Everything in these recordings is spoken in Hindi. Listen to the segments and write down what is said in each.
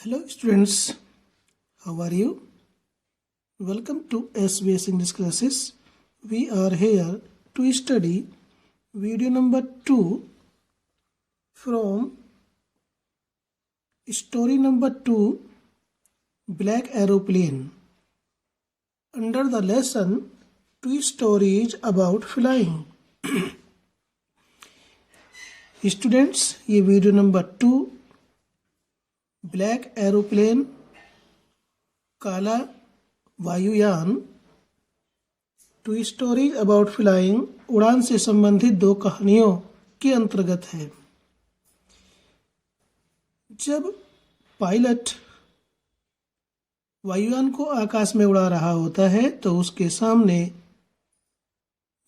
Hello students, how are you? Welcome to SBS English classes. We are here to study video number 2 from story number 2, Black Aeroplane. Under the lesson, 2 stories about flying. Students, ये वीडियो नंबर 2 ब्लैक एरोप्लेन काला वायुयान 2 स्टोरीज अबाउट फ्लाइंग उड़ान से संबंधित 2 कहानियों के अंतर्गत है। जब पायलट वायुयान को आकाश में उड़ा रहा होता है तो उसके सामने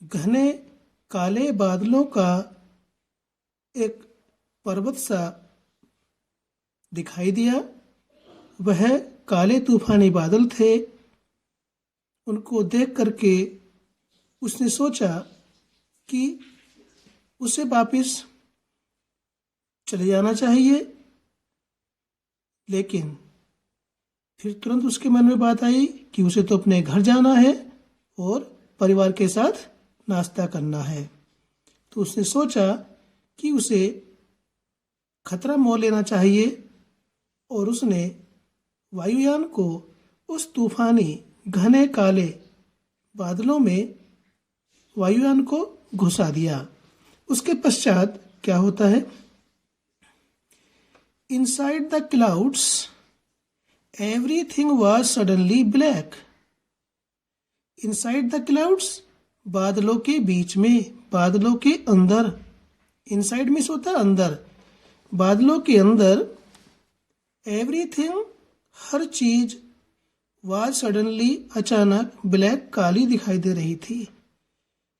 घने काले बादलों का एक पर्वत सा दिखाई दिया। वह काले तूफानी बादल थे। उनको देख करके उसने सोचा कि उसे वापस चले जाना चाहिए, लेकिन फिर तुरंत उसके मन में बात आई कि उसे तो अपने घर जाना है और परिवार के साथ नाश्ता करना है। तो उसने सोचा कि उसे खतरा मोल लेना चाहिए और उसने वायुयान को उस तूफानी घने काले बादलों में वायुयान को घुसा दिया। उसके पश्चात क्या होता है? Inside the clouds everything was suddenly black. Inside the clouds बादलों के बीच में, बादलों के अंदर। इनसाइड मीन्स होता है अंदर। बादलों के अंदर एवरीथिंग हर चीज वाज सडनली अचानक ब्लैक काली दिखाई दे रही थी।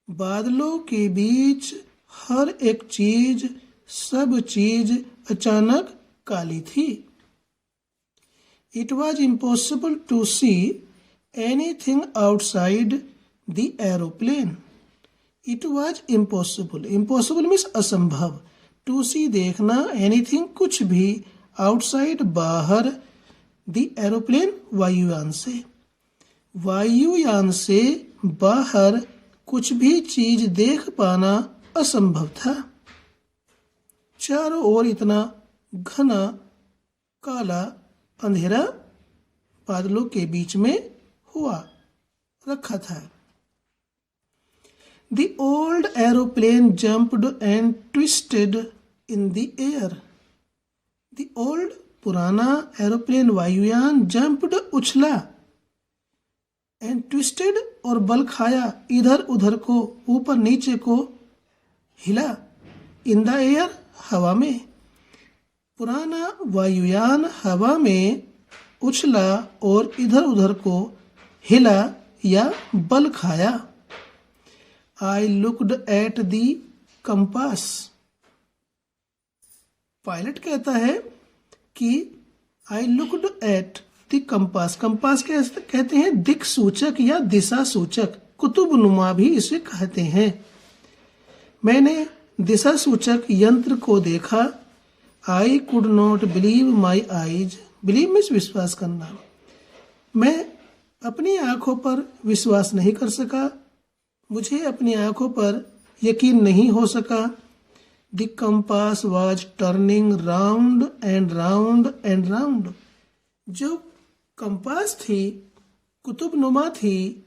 बादलों के बीच हर एक चीज, सब चीज अचानक काली थी। It was impossible to see anything outside the aeroplane. It was impossible, impossible means असंभव, टू सी देखना, एनीथिंग कुछ भी, आउटसाइड बाहर, द एरोप्लेन वायुयान से, वायुयान से बाहर कुछ भी चीज देख पाना असंभव था। चारों ओर इतना घना काला अंधेरा बादलों के बीच में हुआ रखा था। The old aeroplane jumped and twisted in the air. The old पुराना एरोप्लेन वायुयान jumped उछला and twisted और बल खाया, इधर उधर को, ऊपर नीचे को हिला। in the air हवा में। पुराना वायुयान हवा में उछला और इधर उधर को हिला या बल खाया। I looked at the compass. Pilot कहता है कि I looked at the compass. Compass कहते हैं दिक् सूचक या दिशा सूचक, कुतुब नुमा भी इसे कहते हैं। मैंने दिशा सूचक यंत्र को देखा। I could not believe my eyes. Believe means विश्वास करना। मैं अपनी आंखों पर विश्वास नहीं कर सका, मुझे अपनी आंखों पर यकीन नहीं हो सका। The compass was turning round and round and round. जो कंपास थी, कुतुब नुमा थी,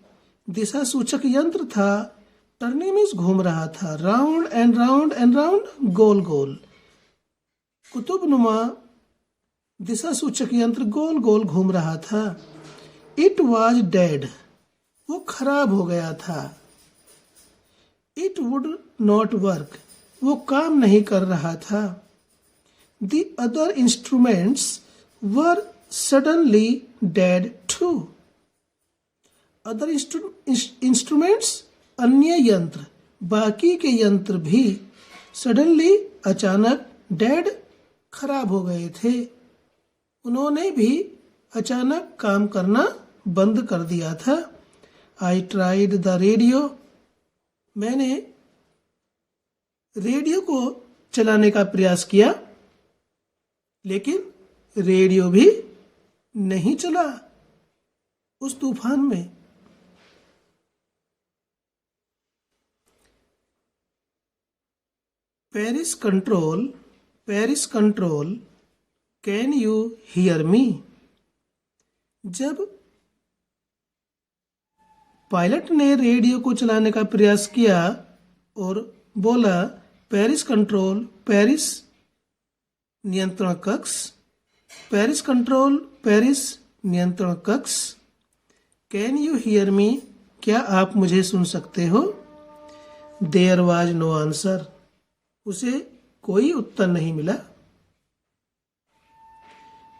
दिशा सूचक यंत्र था, टर्निंग मीन्स घूम रहा था, round and round and round, गोल गोल। कुतुब नुमा दिशा सूचक यंत्र गोल गोल घूम रहा था। इट वाज डेड, वो खराब हो गया था। It would not work, वो काम नहीं कर रहा था। The other instruments were suddenly dead too. Other instruments, अन्य यंत्र, बाकी के यंत्र भी suddenly अचानक dead खराब हो गए थे। उन्होंने भी अचानक काम करना बंद कर दिया था। I tried the radio. मैंने रेडियो को चलाने का प्रयास किया, लेकिन रेडियो भी नहीं चला उस तूफान में। Paris control, can you hear me? जब पायलट ने रेडियो को चलाने का प्रयास किया और बोला, पेरिस कंट्रोल, पेरिस नियंत्रण कक्ष, पेरिस कंट्रोल, पेरिस नियंत्रण कक्ष, कैन यू हियर मी? क्या आप मुझे सुन सकते हो? देयर वाज नो आंसर, उसे कोई उत्तर नहीं मिला।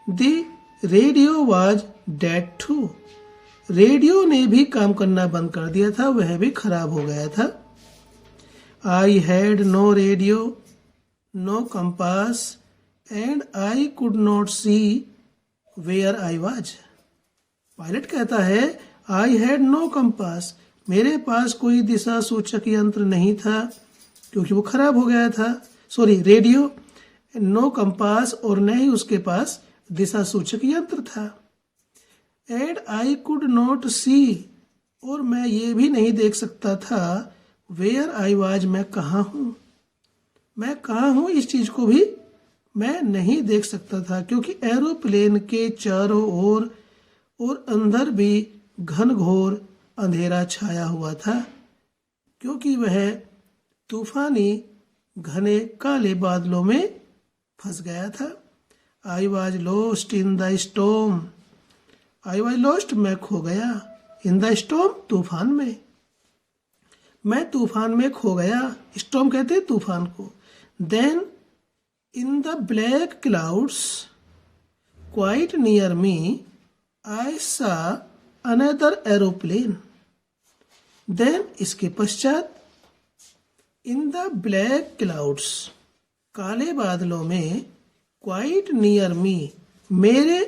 The radio was dead too, radio ने भी काम करना बंद कर दिया था, वह भी खराब हो गया था। I had no radio, no compass, and I could not see where I was. Pilot कहता है, आई हैड नो कंपास, मेरे पास कोई दिशा सूचक यंत्र नहीं था क्योंकि वो खराब हो गया था। रेडियो, नो कंपास, और न ही उसके पास दिशा सूचक यंत्र था। एंड आई कुड नॉट सी, और मैं ये भी नहीं देख सकता था, वेयर आई वाज, मैं कहाँ हूँ, इस चीज को भी मैं नहीं देख सकता था क्योंकि एरोप्लेन के चारों ओर और अंदर भी घनघोर अंधेरा छाया हुआ था क्योंकि वह तूफानी घने काले बादलों में फंस गया था। I was lost in the storm, I was lost, मैं खो गया, इन द स्टॉर्म, तूफान में, मैं तूफान में खो गया। स्टॉर्म कहते हैं तूफान को। Then in the black clouds quite near me I saw another aeroplane. Then, इसके पश्चात, इन द ब्लैक क्लाउड्स, काले बादलों में, क्वाइट नियर मी, मेरे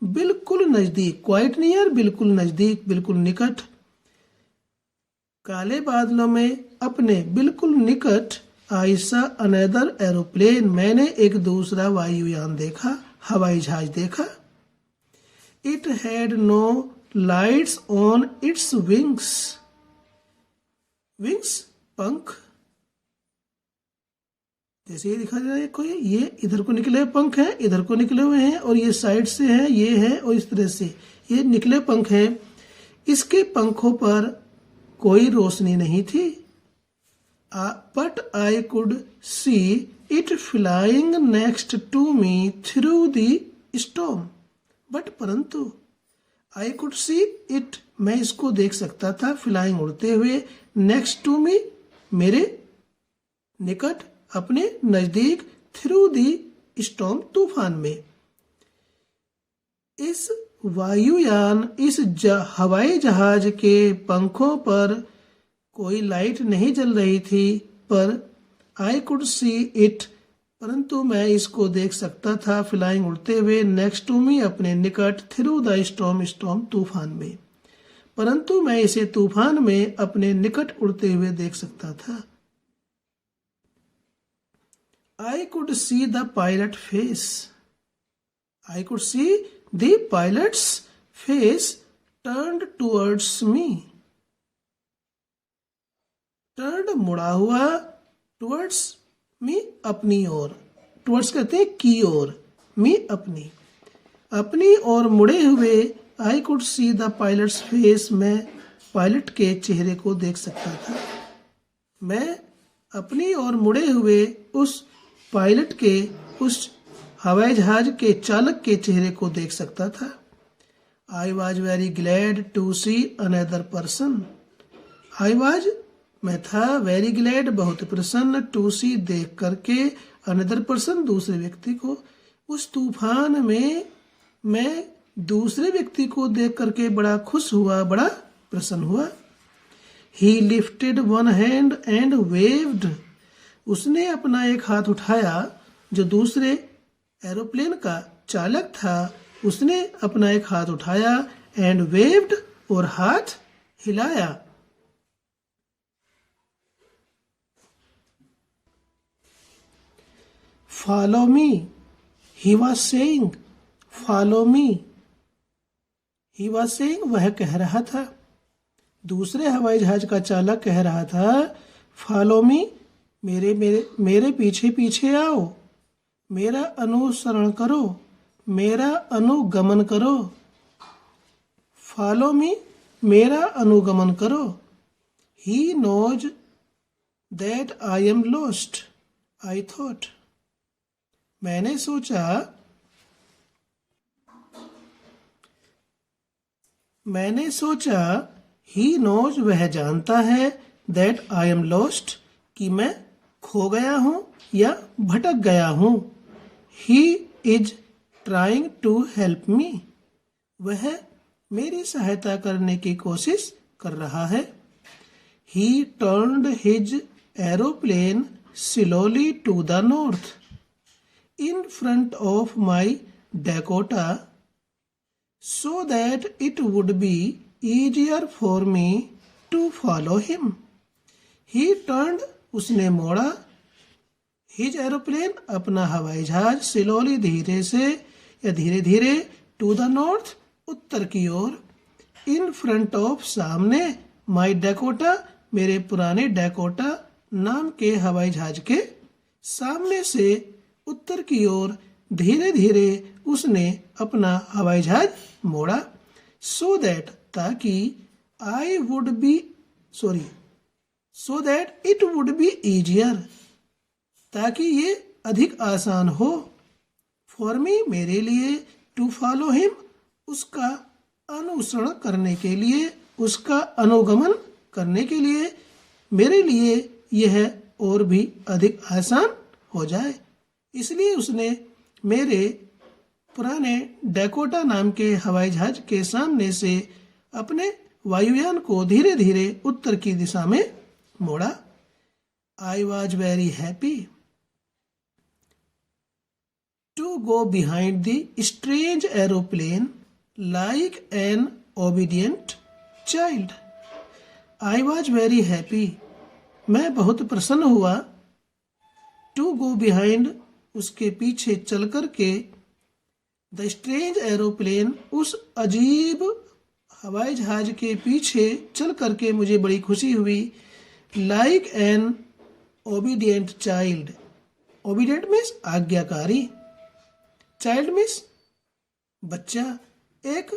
बिल्कुल नजदीक, क्वाइट नियर, बिल्कुल नजदीक, बिल्कुल निकट, काले बादलों में अपने बिल्कुल निकट, आई सा अनदर एरोप्लेन, मैंने एक दूसरा वायुयान देखा, हवाई जहाज देखा। It had no lights on its wings, wings, पंख, जैसे ये दिखा दे रहा है कोई, ये इधर को निकले हुए पंख हैं, इधर को निकले हुए हैं, और ये साइड से हैं, ये है, और इस तरह से ये निकले पंख हैं। इसके पंखों पर कोई रोशनी नहीं थी। But I could see it flying next to me through the storm, but परंतु, आई कुड सी इट, मैं इसको देख सकता था, फ्लाइंग, उड़ते हुए, नेक्स्ट टू मी, मेरे निकट, अपने नजदीक, थ्रू दी स्टॉर्म, तूफान में। इस वायुयान, इस हवाई जहाज के पंखों पर कोई लाइट नहीं जल रही थी, पर आई कुड सी इट, परंतु मैं इसको देख सकता था, फ्लाइंग, उड़ते हुए, नेक्स्ट टू मी, अपने निकट, थ्रू द स्टॉर्म, स्टॉर्म, तूफान में, परंतु मैं इसे तूफान में अपने निकट उड़ते हुए देख सकता था। I could see the pilot face. I could see the pilot's face turned towards me. Turned, मुड़ा हुआ, towards me, अपनी ओर, towards कहते हैं की ओर, me, अपनी ओर मुड़े हुए, I could see the pilot's face, मैं पायलट के चेहरे को देख सकता था। मैं अपनी ओर मुड़े हुए उस पायलट के, उस हवाई जहाज के चालक के चेहरे को देख सकता था। I was very glad to see another person, I was, मैं था, वेरी ग्लैड, बहुत प्रसन्न, टू सी, देख करके, अनदर पर्सन, दूसरे व्यक्ति को। उस तूफान में मैं दूसरे व्यक्ति को देख करके बड़ा खुश हुआ, बड़ा प्रसन्न हुआ। ही lifted one hand and waived, उसने अपना एक हाथ उठाया, जो दूसरे एरोप्लेन का चालक था, उसने अपना एक हाथ उठाया, एंड वेव्ड, और हाथ हिलाया। Follow me, he was saying, follow me, he was saying, वह कह रहा था। दूसरे हवाई जहाज का चालक कह रहा था, फॉलो मी, मेरे मेरे मेरे पीछे पीछे आओ, मेरा अनुसरण करो, मेरा अनुगमन करो। फॉलो मी, मेरा अनुगमन करो। He knows that I am lost, I thought, मैंने सोचा, ही नोज, वह जानता है, दैट आई एम लॉस्ट, कि मैं खो गया हूं या भटक गया हूं। He is trying to help me, वह मेरी सहायता करने की कोशिश कर रहा है। He turned his aeroplane slowly to the north in front of my Dakota so that it would be easier for me to follow him. He turned, उसने मोड़ा, his aeroplane, अपना हवाई जहाज, slowly, धीरे से या धीरे धीरे, to the north, उत्तर की ओर, in front of, सामने, my Dakota, मेरे पुराने Dakota नाम के हवाई जहाज के सामने से उत्तर की ओर धीरे धीरे उसने अपना हवाई जहाज मोड़ा। सो दैट, ताकि, so that it would be easier, ताकि ये अधिक आसान हो। फॉर मी, मेरे लिए, टू फॉलो हिम, उसका अनुसरण करने के लिए, उसका अनुगमन करने के लिए, मेरे लिए यह और भी अधिक आसान हो जाए। इसलिए उसने मेरे पुराने डैकोटा नाम के हवाई जहाज के सामने से अपने वायुयान को धीरे धीरे उत्तर की दिशा में मोड़ा। I was very happy to go behind the strange aeroplane like an obedient child. I was very happy, मैं बहुत प्रसन्न हुआ, टू गो बिहाइंड, उसके पीछे चल कर के, द स्ट्रेंज एरोप्लेन, उस अजीब हवाई जहाज के पीछे चल करके मुझे बड़ी खुशी हुई। Like an obedient child, obedient means आज्ञाकारी, चाइल्ड मीन्स बच्चा, एक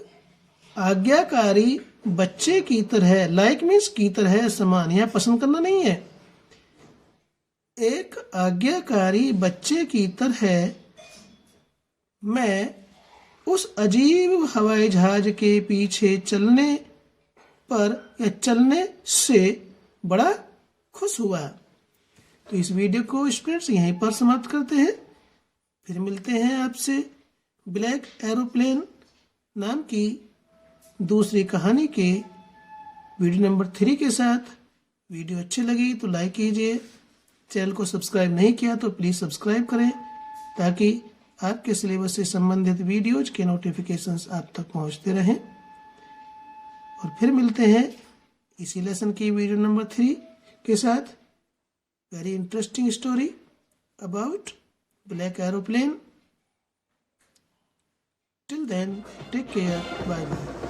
आज्ञाकारी बच्चे की तरह, लाइक मीन्स की तरह, समान, यहाँ पसंद करना नहीं है, एक आज्ञाकारी बच्चे की तरह मैं उस अजीब हवाई जहाज के पीछे चलने पर या चलने से बड़ा खुश हुआ। तो इस वीडियो को स्टूडेंट्स यहीं पर समाप्त करते हैं। फिर मिलते हैं आपसे ब्लैक एरोप्लेन नाम की दूसरी कहानी के वीडियो नंबर 3 के साथ। वीडियो अच्छी लगी तो लाइक कीजिए, चैनल को सब्सक्राइब नहीं किया तो प्लीज़ सब्सक्राइब करें ताकि आपके सिलेबस से संबंधित वीडियोज के नोटिफिकेशंस आप तक पहुंचते रहें। और फिर मिलते हैं इसी लेसन की वीडियो नंबर 3 के साथ। Very interesting story about black aeroplane. Till then take care, bye bye.